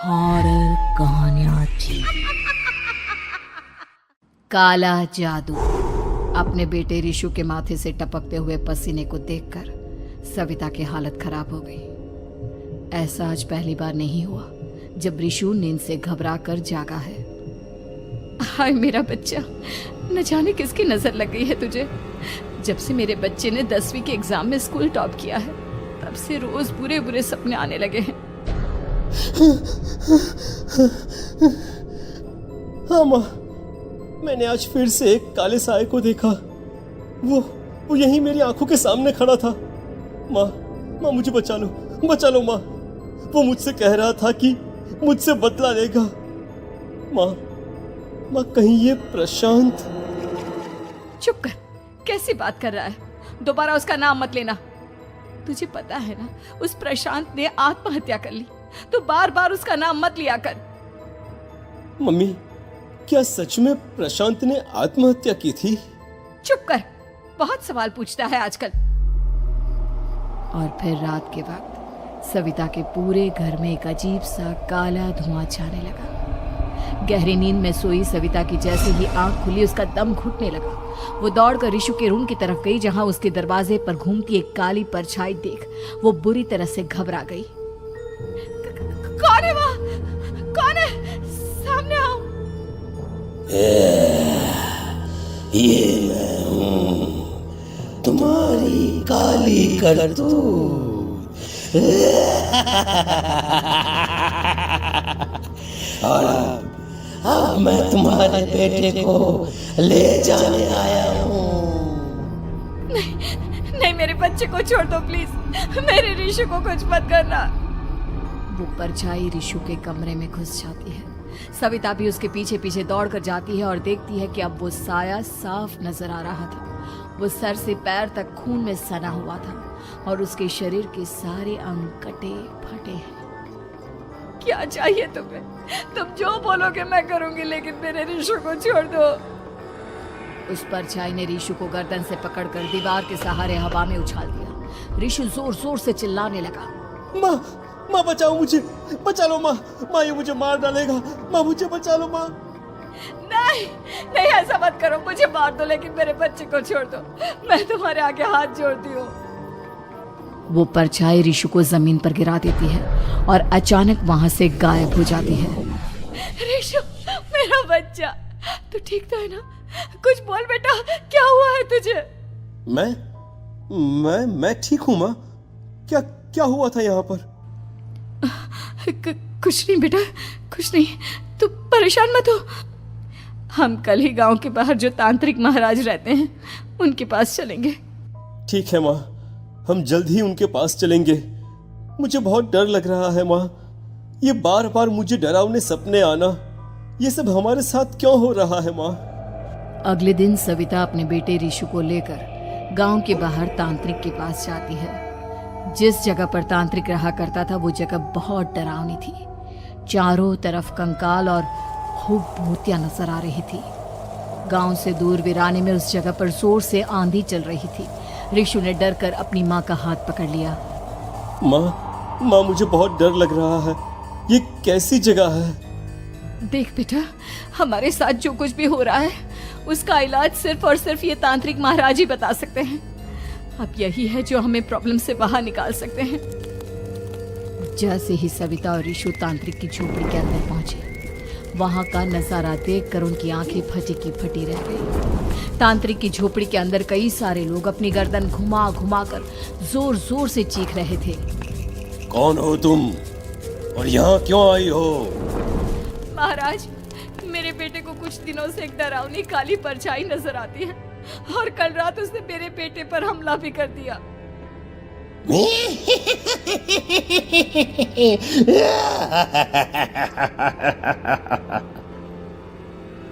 Horror कहानियां थी। काला जादू। अपने बेटे रिशु के माथे से टपकते हुए पसीने को देखकर सविता की हालत खराब हो गई। ऐसा आज पहली बार नहीं हुआ जब रिशु नींद से घबराकर जागा है। हाय मेरा बच्चा, न जाने किसकी नजर लग गई है तुझे। जब से मेरे बच्चे ने 10वीं के एग्जाम में स्कूल टॉप किया है तब से रोज बुरे बुरे सपने आने लगे हैं। हाँ माँ, मैंने आज फिर से एक काले साए को देखा। वो यहीं मेरी आंखों के सामने खड़ा था। माँ मुझे बचा लो माँ। वो मुझसे कह रहा था कि मुझसे बदला लेगा। माँ कहीं ये प्रशांत। चुप कर, कैसी बात कर रहा है? दोबारा उसका नाम मत लेना। तुझे पता है ना, उस प्रशांत ने आत्महत्या कर ली, तो बार बार उसका नाम मत लिया कर। मम्मी, क्या सच में प्रशांत ने आत्महत्या की थी? चुप कर, बहुत सवाल पूछता है आजकल। और फिर रात के वक्त सविता के पूरे घर में एक अजीब सा काला धुआं छाने लगा। गहरी नींद में सोई सविता की जैसे ही आंख खुली उसका दम घुटने लगा। वो दौड़कर रिशु के रूम की तरफ गई जहां उसके दरवाजे पर घूमती एक काली परछाई देख वो बुरी तरह से घबरा गई। कौन है वहाँ? कौन है? सामने आओ। ये मैं हूँ, तुम्हारी काली करतूत। और अब मैं तुम्हारे बेटे को ले जाने आया हूँ। नहीं, मेरे बच्चे को छोड़ दो प्लीज। मेरे रिशु को कुछ मत करना। वो परछाई रिशु के कमरे में घुस जाती है। सविता भी उसके पीछे पीछे दौड़कर जाती है और देखती है कि अब वो साया साफ नजर आ रहा था। वो सर से पैर तक खून में सना हुआ था और उसके शरीर के सारे अंग कटे फटे हैं। क्या चाहिए तुम्हें? तुम जो बोलोगे मैं करूंगी, लेकिन मेरे रिशु को छोड़ दो। उस परछाई ने रिशु को गर्दन से पकड़कर दीवार के सहारे हवा में उछाल दिया। रिशु जोर जोर से चिल्लाने लगा। माँ बचाओ मुझे, बचा लो माँ, ये मुझे मार डालेगा। माँ मुझे बचा लो माँ। नहीं ऐसा मत करो, मुझे मार दो लेकिन मेरे बच्चे को छोड़ दो। मैं तुम्हारे आगे हाथ जोड़ती हूँ। वो परछाई रिशु को जमीन पर गिरा देती है और अचानक वहां से गायब हो जाती है। रिशु, मेरा बच्चा, तू ठीक तो है ना? कुछ बोल बेटा, क्या हुआ है तुझे? मैं ठीक हूँ माँ। क्या हुआ था यहाँ पर? कुछ नहीं बेटा, कुछ नहीं। तू परेशान मत हो। हम कल ही गांव के बाहर जो तांत्रिक महाराज रहते हैं उनके पास चलेंगे। ठीक है माँ, हम जल्द ही उनके पास चलेंगे। मुझे बहुत डर लग रहा है माँ। ये बार बार मुझे डरावने सपने आना, ये सब हमारे साथ क्यों हो रहा है माँ? अगले दिन सविता अपने बेटे रिशु को लेकर गांव के बाहर तांत्रिक के पास जाती है। जिस जगह पर तांत्रिक रहा करता था वो जगह बहुत डरावनी थी। चारों तरफ कंकाल और खूब भूतियां नजर आ रही थी। गांव से दूर वीराने में उस जगह पर जोर से आंधी चल रही थी। रिशु ने डर कर अपनी माँ का हाथ पकड़ लिया। माँ मुझे बहुत डर लग रहा है। ये कैसी जगह है? देख बेटा, हमारे साथ जो कुछ भी हो रहा है उसका इलाज सिर्फ और सिर्फ ये तांत्रिक महाराज ही बता सकते हैं। अब यही है जो हमें प्रॉब्लम से बाहर निकाल सकते हैं। जैसे ही सविता और रिशु तांत्रिक की झोपड़ी के अंदर पहुंचे, वहां का नजारा देखकर उनकी आंखें फटी की फटी रह गई। तांत्रिक की झोपड़ी के अंदर कई सारे लोग अपनी गर्दन घुमा घुमा कर जोर जोर से चीख रहे थे। कौन हो तुम और यहाँ क्यों आई हो? महाराज, मेरे बेटे को कुछ दिनों से एक डरावनी काली परछाई नजर आती है और कल रात उसने मेरे बेटे पर हमला भी कर दिया।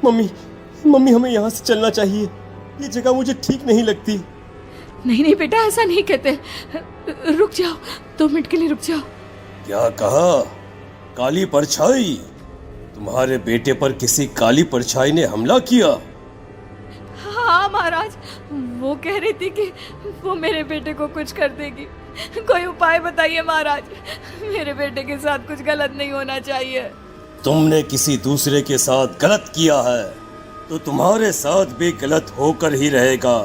मम्मी हमें यहाँ से चलना चाहिए। ये जगह मुझे ठीक नहीं लगती। नहीं बेटा, ऐसा नहीं कहते। रुक जाओ, 2 मिनट के लिए रुक जाओ। क्या कहा? काली परछाई? तुम्हारे बेटे पर किसी काली परछाई ने हमला किया? हाँ महाराज, वो कह रही थी कि वो मेरे बेटे को कुछ कर देगी, कोई उपाय बताइए महाराज। मेरे बेटे के साथ कुछ गलत नहीं होना चाहिए। तुमने किसी दूसरे के साथ गलत किया है तो तुम्हारे साथ भी गलत होकर ही रहेगा।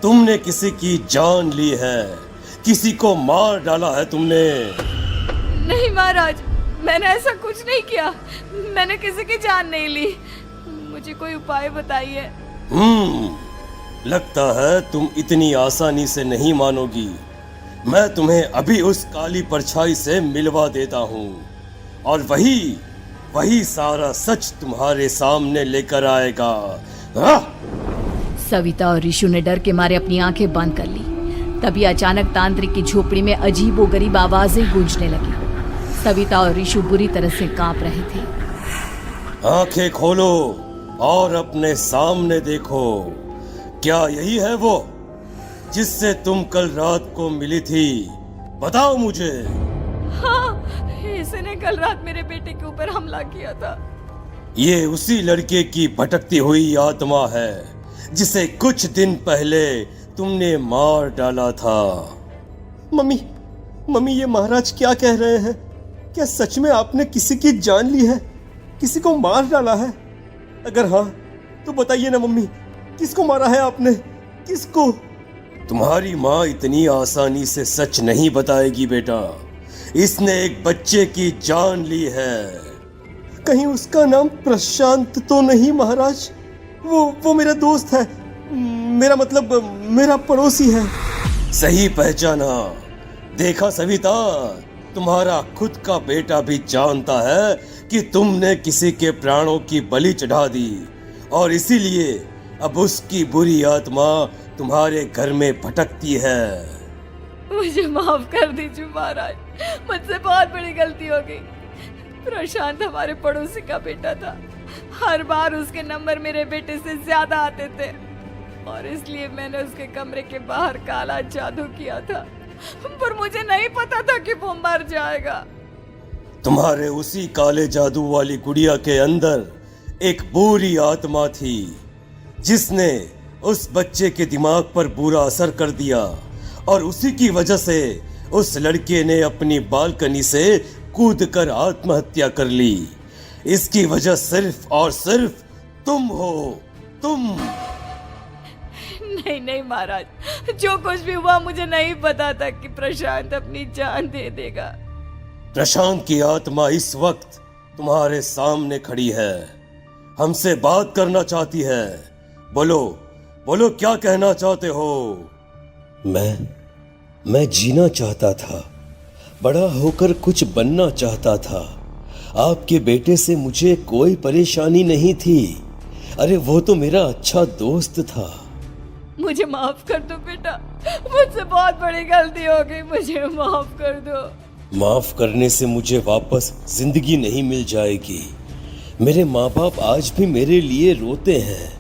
तुमने किसी की जान ली है, किसी को मार डाला है तुमने। नहीं महाराज, मैंने ऐसा कुछ नहीं किया। मैंने किसी की जान नहीं ली। मुझे कोई उपाय बताइए। लगता है तुम इतनी आसानी से नहीं मानोगी। मैं तुम्हें अभी उस काली परछाई से मिलवा देता हूँ और वही सारा सच तुम्हारे सामने लेकर आएगा। सविता और ऋषु ने डर के मारे अपनी आंखें बंद कर ली। तभी अचानक तांत्रिक की झोपड़ी में अजीबोगरीब आवाजें गूंजने लगी। सविता और ऋषु बुरी तरह से कांप रहे थे। आंखें खोलो और अपने सामने देखो। क्या यही है वो जिससे तुम कल रात को मिली थी? बताओ मुझे। हाँ, इसने कल रात मेरे बेटे के ऊपर हमला किया था। ये उसी लड़के की भटकती हुई आत्मा है जिसे कुछ दिन पहले तुमने मार डाला था। मम्मी ये महाराज क्या कह रहे हैं? क्या सच में आपने किसी की जान ली है, किसी को मार डाला है? अगर हाँ तो बताइए ना मम्मी, किसको मारा है आपने? किसको? तुम्हारी माँ इतनी आसानी से सच नहीं बताएगी बेटा। इसने एक बच्चे की जान ली है। कहीं उसका नाम प्रशांत तो नहीं महाराज? वो मेरा दोस्त है, मेरा मतलब मेरा पड़ोसी है। सही पहचाना। देखा सविता, तुम्हारा खुद का बेटा भी जानता है कि तुमने किसी के प्राणों की बलि चढ़ा दी और इसीलिए अब उसकी बुरी आत्मा तुम्हारे घर में भटकती है। मुझे माफ कर दीजिए महाराज, मुझसे बहुत बड़ी गलती हो गई। प्रशांत हमारे पड़ोसी का बेटा था। हर बार उसके नंबर मेरे बेटे से ज्यादा आते थे और इसलिए मैंने उसके कमरे के बाहर काला जादू किया था, पर मुझे नहीं पता था कि वो मर जाएगा। तुम्हारे उसी काले जादू वाली गुड़िया के अंदर एक बुरी आत्मा थी जिसने उस बच्चे के दिमाग पर बुरा असर कर दिया और उसी की वजह से उस लड़के ने अपनी बालकनी से कूदकर आत्महत्या कर ली। इसकी वजह सिर्फ और सिर्फ तुम हो, तुम। नहीं महाराज, जो कुछ भी हुआ मुझे नहीं पता था कि प्रशांत अपनी जान दे देगा। प्रशांत की आत्मा इस वक्त तुम्हारे सामने खड़ी है, हमसे बात करना चाहती है। बोलो क्या कहना चाहते हो? मैं जीना चाहता था, बड़ा होकर कुछ बनना चाहता था। आपके बेटे से मुझे कोई परेशानी नहीं थी। अरे वो तो मेरा अच्छा दोस्त था। मुझे माफ कर दो बेटा, मुझसे बहुत बड़ी गलती हो गई, मुझे माफ कर दो। माफ करने से मुझे वापस जिंदगी नहीं मिल जाएगी। मेरे माँ बाप आज भी मेरे लिए रोते हैं।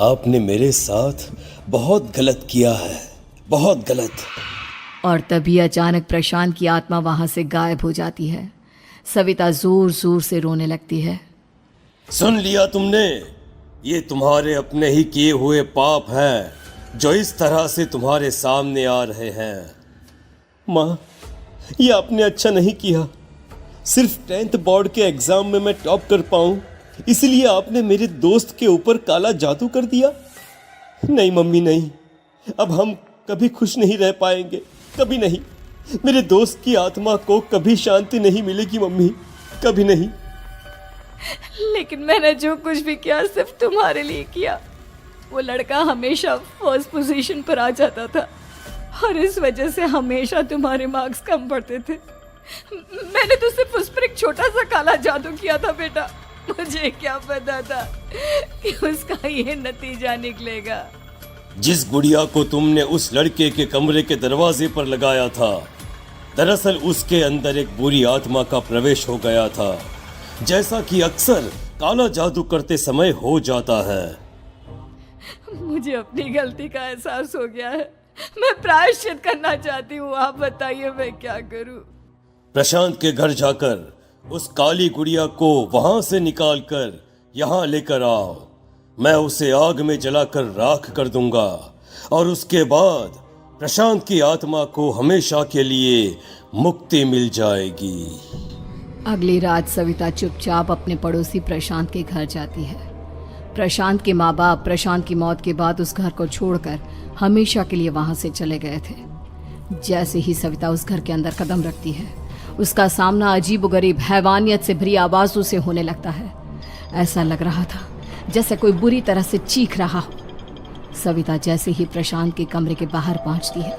आपने मेरे साथ बहुत गलत किया है, बहुत गलत। और तभी अचानक प्रशांत की आत्मा वहां से गायब हो जाती है। सविता जोर जोर से रोने लगती है। सुन लिया तुमने? ये तुम्हारे अपने ही किए हुए पाप हैं जो इस तरह से तुम्हारे सामने आ रहे हैं। माँ, ये आपने अच्छा नहीं किया। सिर्फ 10th बोर्ड के एग्जाम में मैं टॉप कर पाऊं, इसलिए आपने मेरे दोस्त के ऊपर काला जादू कर दिया। नहीं मम्मी, नहीं, अब हम कभी खुश नहीं रह पाएंगे, कभी नहीं। मेरे दोस्त की आत्मा को कभी शांति नहीं मिलेगी मम्मी, कभी नहीं। लेकिन मैंने जो कुछ भी किया सिर्फ तुम्हारे लिए किया। वो लड़का हमेशा फर्स्ट पोजीशन पर आ जाता था और इस वजह से हमेशा तुम्हारे मार्क्स कम पड़ते थे। मैंने तो सिर्फ उस पर एक छोटा सा काला जादू किया था बेटा। मुझे क्या पता था कि उसका ये नतीजा निकलेगा। जिस गुड़िया को तुमने उस लड़के के कमरे के दरवाजे पर लगाया था, दरअसल उसके अंदर एक बुरी आत्मा का प्रवेश हो गया था, जैसा कि अक्सर काला जादू करते समय हो जाता है। मुझे अपनी गलती का एहसास हो गया है। मैं प्रायश्चित करना चाहती हूँ। आप बताइए मैं क्या करूँ? प्रशांत के घर जाकर उस काली गुड़िया को वहां से निकालकर यहाँ लेकर आओ। मैं उसे आग में जलाकर राख कर दूंगा और उसके बाद प्रशांत की आत्मा को हमेशा के लिए मुक्ति मिल जाएगी। अगली रात सविता चुपचाप अपने पड़ोसी प्रशांत के घर जाती है। प्रशांत के माँ बाप प्रशांत की मौत के बाद उस घर को छोड़कर हमेशा के लिए वहां से चले गए थे। जैसे ही सविता उस घर के अंदर कदम रखती है, उसका सामना अजीबोगरीब हैवानियत से भरी आवाजों से होने लगता है। ऐसा लग रहा था जैसे कोई बुरी तरह से चीख रहा हो। सविता जैसे ही प्रशांत के कमरे के बाहर पहुंचती है,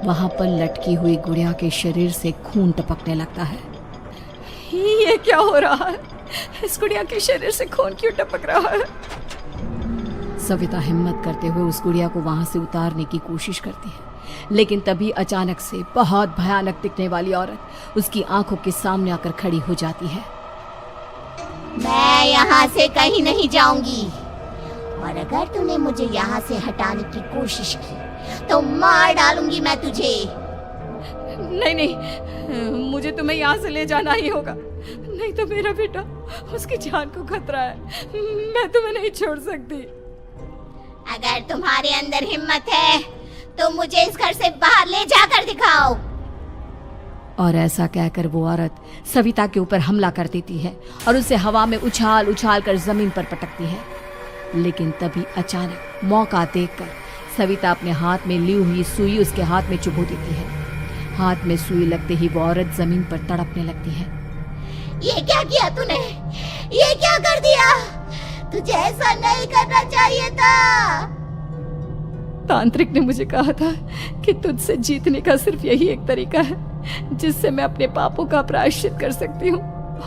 वहां पर लटकी हुई गुड़िया के शरीर से खून टपकने लगता है। ये क्या हो रहा है? इस गुड़िया के शरीर से खून क्यों टपक रहा है? सविता हिम्मत करते हुए उस गुड़िया को वहां से उतारने की कोशिश करती है, लेकिन तभी अचानक से बहुत भयानक दिखने वाली औरत उसकी आंखों के सामने आकर खड़ी हो जाती है। मैं यहाँ से कहीं नहीं जाऊंगी, और अगर तूने मुझे यहाँ से हटाने की कोशिश की तो मार डालूंगी मैं तुझे। नहीं नहीं, मुझे तुम्हें यहाँ से ले जाना ही होगा, नहीं तो मेरा बेटा, उसकी जान को खतरा है। मैं तुम्हें नहीं छोड़ सकती। अगर तुम्हारे अंदर हिम्मत है तो मुझे इस घर से बाहर ले जाकर दिखाओ। और ऐसा कहकर वो औरत सविता के ऊपर हमला कर देती है और उसे हवा में उछाल उछाल कर जमीन पर पटकती है। लेकिन तभी अचानक मौका देखकर सविता अपने हाथ में ली हुई सुई उसके हाथ में चुभो देती है। हाथ में सुई लगते ही वो औरत जमीन पर तड़पने लगती है। ये क्या किया तूने? ये क्या कर दिया? तुझे ऐसा नहीं करना चाहिए था। तांत्रिक ने मुझे कहा था कि तुझसे जीतने का सिर्फ यही एक तरीका है जिससे मैं अपने पापों का प्रायश्चित कर सकती हूँ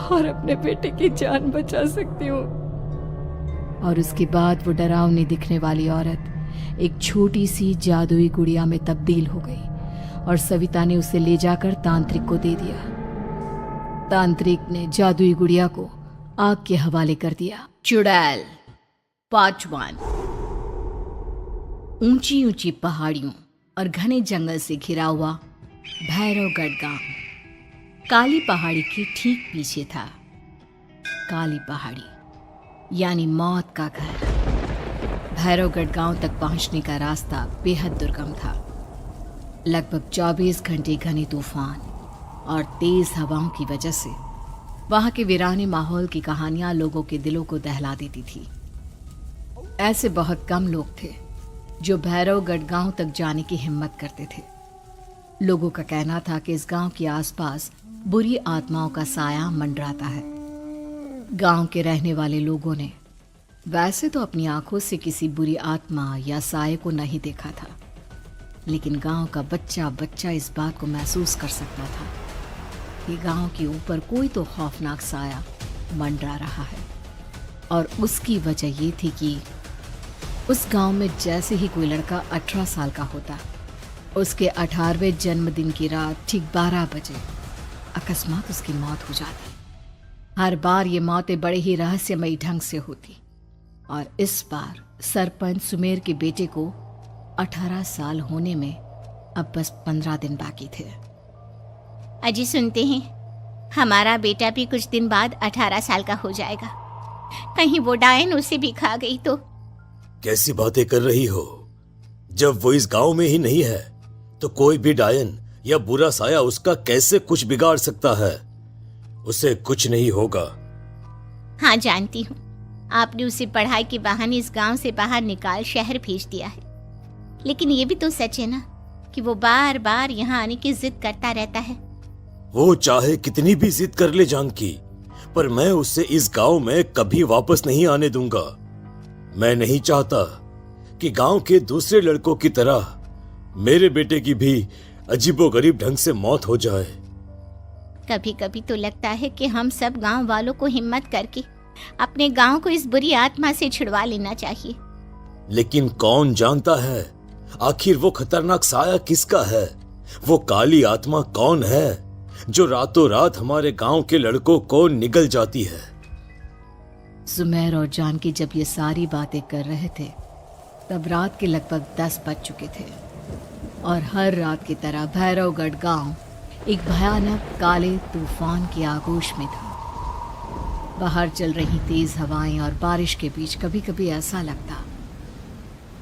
और अपने बेटे की जान बचा सकती हूँ। और उसके बाद वो डरावनी दिखने वाली औरत एक छोटी सी जादुई गुड़िया में तब्दील हो गई और सविता ने उसे ले जाकर तांत्रिक को दे दिया। तांत्रिक ने जादुई गुड़िया को आग के हवाले कर दिया। चुड़ैल पार्ट 1। ऊंची ऊंची पहाड़ियों और घने जंगल से घिरा हुआ भैरवगढ़ गांव काली पहाड़ी के ठीक पीछे था। काली पहाड़ी यानी मौत का घर। भैरवगढ़ गांव तक पहुंचने का रास्ता बेहद दुर्गम था। लगभग 24 घंटे घने तूफान और तेज हवाओं की वजह से वहां के वीराने माहौल की कहानियां लोगों के दिलों को दहला देती थी। ऐसे बहुत कम लोग थे जो भैरवगढ़ गांव तक जाने की हिम्मत करते थे। लोगों का कहना था कि इस गांव के आसपास बुरी आत्माओं का साया मंडराता है। गांव के रहने वाले लोगों ने वैसे तो अपनी आंखों से किसी बुरी आत्मा या साये को नहीं देखा था, लेकिन गांव का बच्चा बच्चा इस बात को महसूस कर सकता था कि गांव के ऊपर कोई तो खौफनाक साया मंडरा रहा है। और उसकी वजह ये थी कि उस गांव में जैसे ही कोई लड़का 18 साल का होता, उसके 18वें जन्मदिन की रात ठीक 12 बजे अकस्मात उसकी मौत हो जाती। हर बार ये मौतें बड़े ही रहस्यमयी ढंग से होती और इस बार सरपंच सुमेर के बेटे को 18 साल होने में अब बस 15 दिन बाकी थे। अजी सुनते हैं, हमारा बेटा भी कुछ दिन बाद 18 साल का हो जाएगा। कहीं वो डायन उसे भी खा गई तो? कैसी बातें कर रही हो? जब वो इस गांव में ही नहीं है तो कोई भी डायन या बुरा साया उसका कैसे कुछ बिगाड़ सकता है? उसे कुछ नहीं होगा। हाँ जानती हूँ, आपने उसे पढ़ाई के बहाने इस गांव से बाहर निकाल शहर भेज दिया है, लेकिन ये भी तो सच है ना कि वो बार बार यहाँ आने की जिद करता रहता है। वो चाहे कितनी भी जिद कर ले जानकी, पर मैं उसे इस गांव में कभी वापस नहीं आने दूंगा। मैं नहीं चाहता कि गांव के दूसरे लड़कों की तरह मेरे बेटे की भी अजीबोगरीब ढंग से मौत हो जाए। कभी कभी तो लगता है कि हम सब गांव वालों को हिम्मत करके अपने गांव को इस बुरी आत्मा से छुड़वा लेना चाहिए। लेकिन कौन जानता है आखिर वो खतरनाक साया किसका है? वो काली आत्मा कौन है जो रातों रात हमारे गांव के लड़कों को निगल जाती है? सुमेर और जानकी जब ये सारी बातें कर रहे थे तब रात के लगभग 10 बज चुके थे और हर रात की तरह भैरवगढ़ गांव एक भयानक काले तूफान की आगोश में था। बाहर चल रही तेज हवाएं और बारिश के बीच कभी कभी ऐसा लगता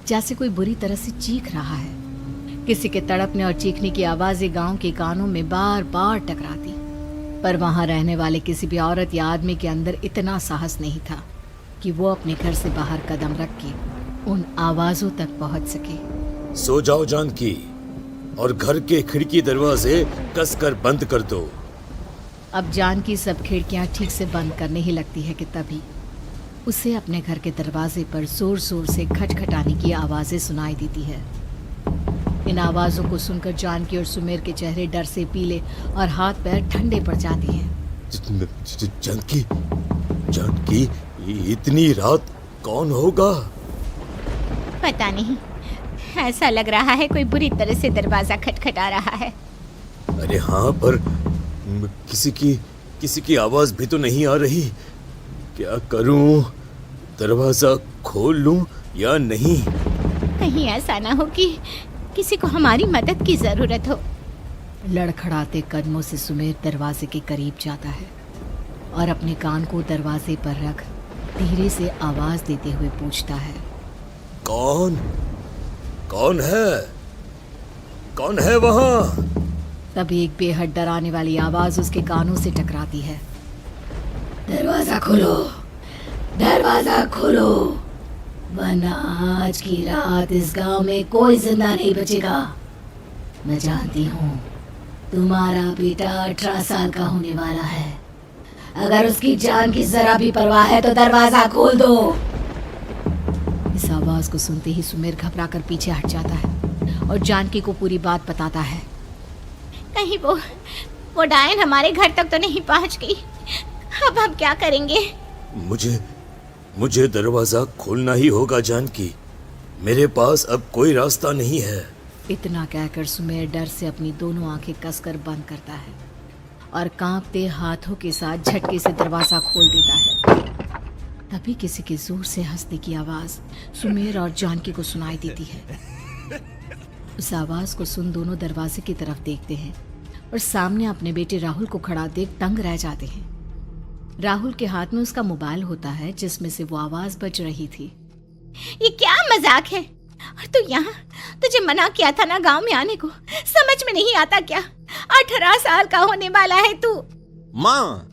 जैसे कोई बुरी तरह से चीख रहा है, किसी के तड़पने और चीखने की आवाजें गांव के कानों में बार बार टकराती, पर वहां रहने वाले किसी भी औरत या आदमी के अंदर इतना साहस नहीं था कि वो अपने घर से बाहर कदम रख के उन आवाजों तक पहुंच सके। सो जाओ जानकी, और घर के खिड़की दरवाजे कसकर बंद कर दो। अब जानकी सब खिड़कियां ठीक से बंद करने ही लगती है कि तभी उसे अपने घर के दरवाजे पर जोर जोर से खटखटाने की आवाजें सुनाई देती है। इन आवाजों को सुनकर जानकी और सुमेर के चेहरे डर से पीले और हाथ पैर ठंडे पड़ जाते हैं। जानकी, जानकी, इतनी रात कौन होगा? पता नहीं, ऐसा लग रहा है कोई बुरी तरह से दरवाजा खटखटा रहा है। अरे हाँ, पर किसी की आवाज भी तो नहीं आ रही। क्या करूं? दरवाजा खोल लूं या नहीं? कहीं ऐसा ना हो कि किसी को हमारी मदद की जरूरत हो। लड़खड़ाते कदमों से सुमेर दरवाजे के करीब जाता है और अपने कान को दरवाजे पर रख धीरे से आवाज देते हुए पूछता है, कौन है? कौन है वहां? तभी एक बेहद डराने वाली आवाज उसके कानों से टकराती है। दरवाजा खोलो, दरवाजा खोलो, वरना आज की रात इस गांव में कोई जिंदा नहीं बचेगा। मैं जानती हूँ तुम्हारा बेटा 18 साल का होने वाला है। अगर उसकी जान की जरा भी परवाह है तो दरवाजा खोल दो। इस आवाज को सुनते ही सुमेर घबरा कर पीछे हट जाता है और जानकी को पूरी बात बताता है। कहीं वो डायन हमारे घर तक तो नहीं पहुंच गई। अब हम क्या करेंगे? मुझे दरवाजा खोलना ही होगा जानकी। मेरे पास अब कोई रास्ता नहीं है। इतना कहकर सुमेर डर से अपनी दोनों आंखें कसकर बंद करता है और कांपते हाथों के साथ झटके से दरवाजा खोल देता है। तभी किसी के जोर से हंसने की आवाज सुमेर और जानकी को सुनाई देती है। उस आवाज को सुन दोनों दरवाजे की तरफ देखते हैं और सामने अपने बेटे राहुल को खड़ा देख दंग रह जाते हैं। राहुल के हाथ में उसका मोबाइल होता है जिसमें से वो आवाज बज रही थी। ये क्या मजाक है? और तू यहाँ, तुझे मना किया था ना गांव में आने को, समझ में नहीं आता क्या? 18 साल का होने वाला है तू। माँ,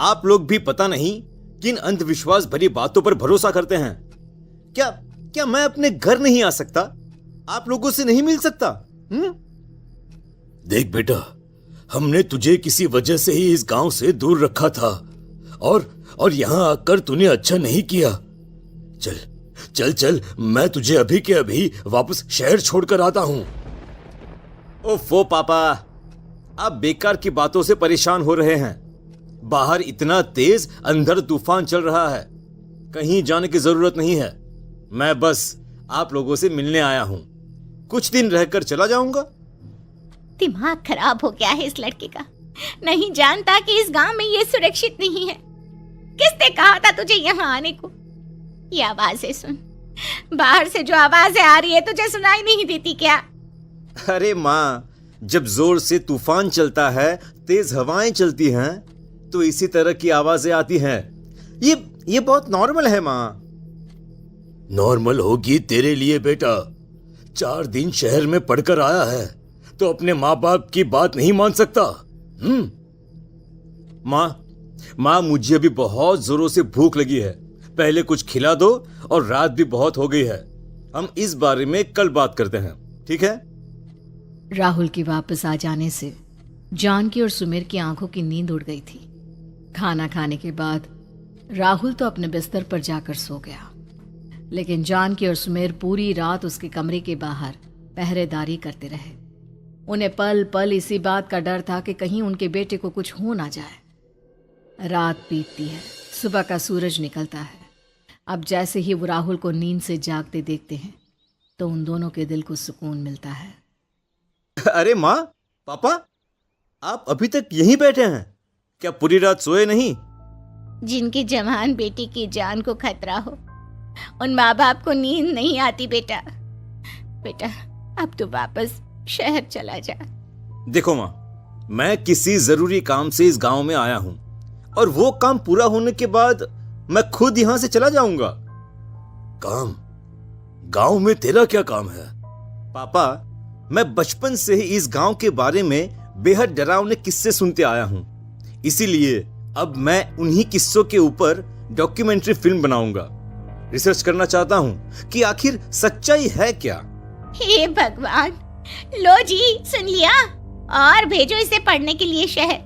आप लोग भी पता नहीं किन अंधविश्वास भरी बातों पर भरोसा करते हैं। क्या मैं अपने घर नहीं आ सकता? आप लोगों से नहीं मिल सकता? देख बेटा, हमने तुझे किसी वजह से ही इस गांव से दूर रखा था और यहां आकर तूने अच्छा नहीं किया। चल, मैं तुझे अभी के अभी वापस शहर छोड़कर आता हूं। ओफो पापा, आप बेकार की बातों से परेशान हो रहे हैं। बाहर इतना तेज अंधड़ तूफान चल रहा है, कहीं जाने की जरूरत नहीं है। मैं बस आप लोगों से मिलने आया हूं, कुछ दिन रहकर चला जाऊंगा। दिमाग खराब हो गया है इस लड़के का। नहीं जानता कि इस गांव में ये सुरक्षित नहीं है। किसने कहा था तुझे यहाँ आने को? ये आवाजें सुन, बाहर से जो आवाजें आ रही है तुझे सुनाई नहीं देती क्या? अरे माँ, जब जोर से तूफान चलता है, तेज हवाएं चलती हैं, तो इसी तरह की आवाजें आती हैं। ये बहुत नॉर्मल है माँ। नॉर्मल होगी तेरे लिए बेटा। 4 दिन शहर में पढ़कर आया है तो अपने माँ बाप की बात नहीं मान सकता। माँ, मुझे अभी बहुत जोरों से भूख लगी है। पहले कुछ खिला दो, और रात भी बहुत हो गई है। हम इस बारे में कल बात करते हैं, ठीक है? राहुल के वापस आ जाने से जानकी और सुमेर की आंखों की नींद उड़ गई थी। खाना खाने के बाद राहुल तो अपने बिस्तर पर जाकर सो गया, लेकिन जानकी और सुमेर पूरी रात उसके कमरे के बाहर पहरेदारी करते रहे। उन्हें पल पल इसी बात का डर था कि कहीं उनके बेटे को कुछ हो ना जाए। रात बीतती है, सुबह का सूरज निकलता है। अब जैसे ही वो राहुल को नींद से जागते देखते हैं तो उन दोनों के दिल को सुकून मिलता है। अरे माँ, पापा, आप अभी तक यहीं बैठे हैं? क्या पूरी रात सोए नहीं? जिनकी जवान बेटी की जान को खतरा हो, उन माँ बाप को नींद नहीं आती। बेटा, अब तो वापस शहर चला जा। देखो माँ, मैं किसी जरूरी काम से इस गांव में आया हूं, और वो काम पूरा होने के बाद मैं खुद यहां से चला जाऊंगा। काम? गांव में तेरा क्या काम है? पापा, मैं बचपन से ही इस गांव के बारे में बेहद डरावने किस्से सुनते आया हूं। इसीलिए अब मैं उन्हीं किस्सों के ऊपर डॉक्यूमेंट्री फिल्म बनाऊंगा। रिसर्च करना चाहता हूं कि आखिर सच्चाई है क्या। हे भगवान, लो जी, सुन लिया, और भेजो इसे पढ़ने के लिए शहर।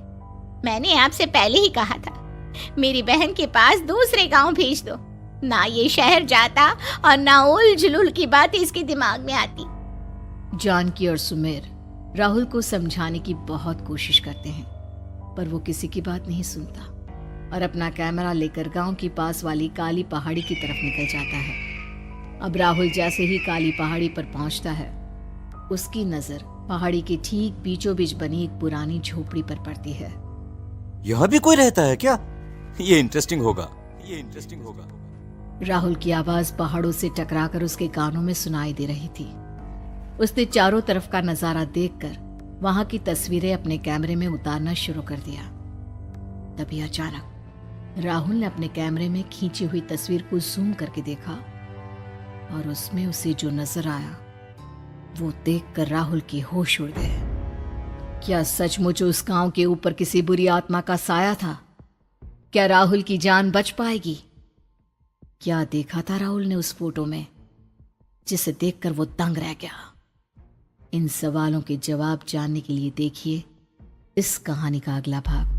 मैंने आपसे पहले ही कहा था मेरी बहन के पास दूसरे गांव भेज दो। ना ये शहर जाता और ना उल जुलूल की बात इसके दिमाग में आती। जानकी और सुमेर राहुल को समझाने की बहुत कोशिश करते हैं, पर वो किसी की बात नहीं सुनता और अपना कैमरा लेकर गांव की पास वाली काली पहाड़ी की तरफ निकल जाता है। अब राहुल जैसे ही काली पहाड़ी पर पहुंचता है, उसकी नजर पहाड़ी के ठीक बीचों बीच बनी एक पुरानी झोपड़ी पर पड़ती है। यहाँ भी कोई रहता है क्या? ये इंटरेस्टिंग होगा। राहुल की आवाज पहाड़ों से टकराकर उसके कानों में सुनाई दे रही थी। उसने चारों तरफ का नजारा देखकर वहां की तस्वीरें अपने कैमरे में उतारना शुरू कर दिया। तभी अचानक राहुल ने अपने कैमरे में खींची हुई तस्वीर को जूम करके देखा और उसमें उसे जो नजर आया वो देखकर राहुल की होश उड़ गए। क्या सचमुच उस गांव के ऊपर किसी बुरी आत्मा का साया था? क्या राहुल की जान बच पाएगी? क्या देखा था राहुल ने उस फोटो में जिसे देखकर वो दंग रह गया? इन सवालों के जवाब जानने के लिए देखिए इस कहानी का अगला भाग।